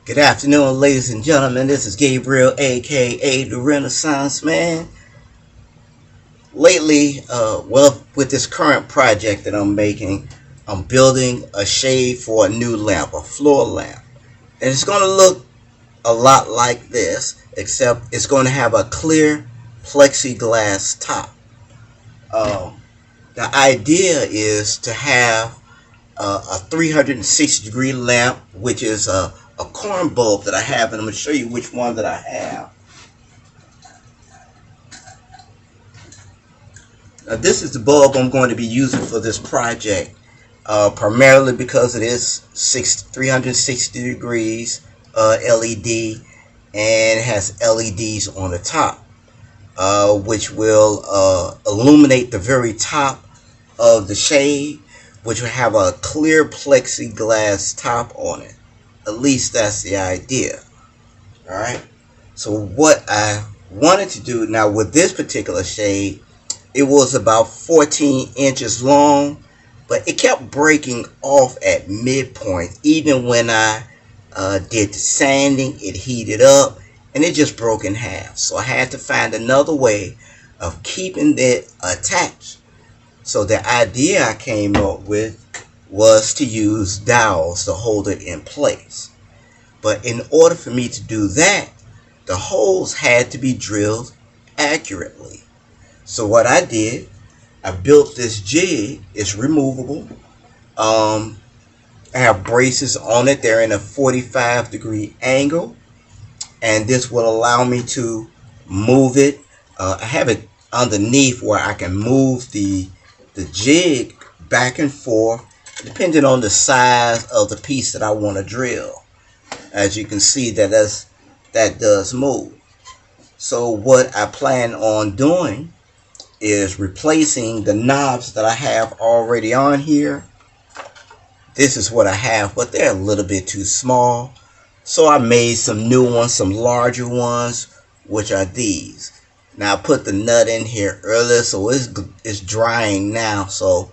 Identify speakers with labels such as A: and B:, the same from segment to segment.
A: Good afternoon, ladies and gentlemen. This is Gabriel, aka the Renaissance Man. Lately, with this current project that I'm making, I'm building a shade for a new lamp, a floor lamp. And it's going to look a lot like this, except it's going to have a clear plexiglass top. The idea is to have a 360-degree lamp, which is a corn bulb that I have, and I'm going to show you which one that I have. Now, this is the bulb I'm going to be using for this project, primarily because it is 360 degrees LED, and it has LEDs on the top, which will illuminate the very top of the shade, which will have a clear plexiglass top on it. At least that's the idea. Alright, so what I wanted to do now with this particular shade, it was about 14 inches long, but it kept breaking off at midpoint. Even when I did the sanding, it heated up and it just broke in half. So I had to find another way of keeping it attached. So the idea I came up with was to use dowels to hold it in place. But in order for me to do that, the holes had to be drilled accurately. So what I did, I built this jig. It's removable. I have braces on it. They're in a 45-degree angle, and this will allow me to move it. I have it underneath where I can move the jig back and forth depending on the size of the piece that I want to drill. As you can see, that does move. So what I plan on doing is replacing the knobs that I have already on here. This is what I have, but they're a little bit too small. So I made some new ones, some larger ones, which are these. Now I put the nut in here earlier, so it's drying now, so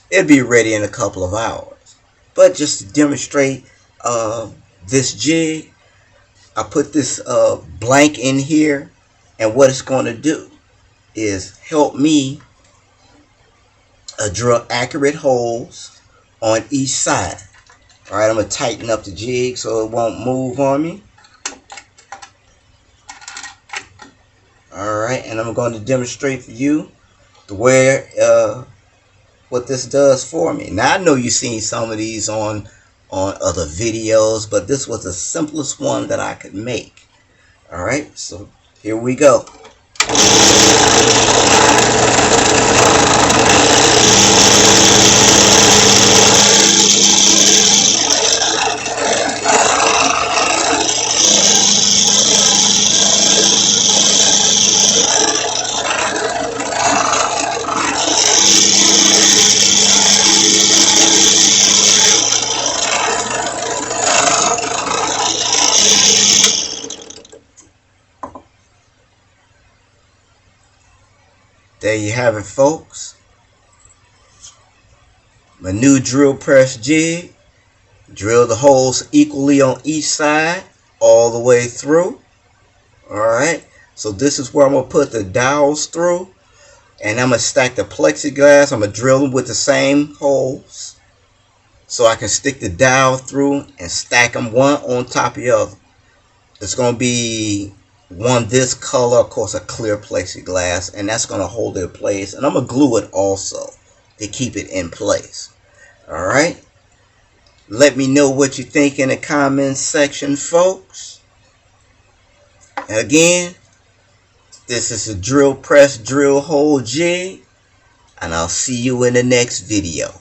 A: it'll be ready in a couple of hours. But just to demonstrate this jig, I put this blank in here, and what it's going to do is help me drill accurate holes on each side. Alright, I'm going to tighten up the jig so it won't move on me. Alright, and I'm going to demonstrate for you the way what this does for me. Now I know you've seen some of these on other videos, but this was the simplest one that I could make. Alright, so here we go. There you have it, folks. My new drill press jig. Drill the holes equally on each side all the way through. Alright, so this is where I'm going to put the dowels through, and I'm going to stack the plexiglass. I'm going to drill them with the same holes so I can stick the dowel through and stack them one on top of the other. It's going to be one this color, of course, a clear plexiglass, and that's going to hold it in place, and I'm going to glue it also to keep it in place. Alright, let me know what you think in the comments section, folks. And again, this is a drill press drill hole jig, and I'll see you in the next video.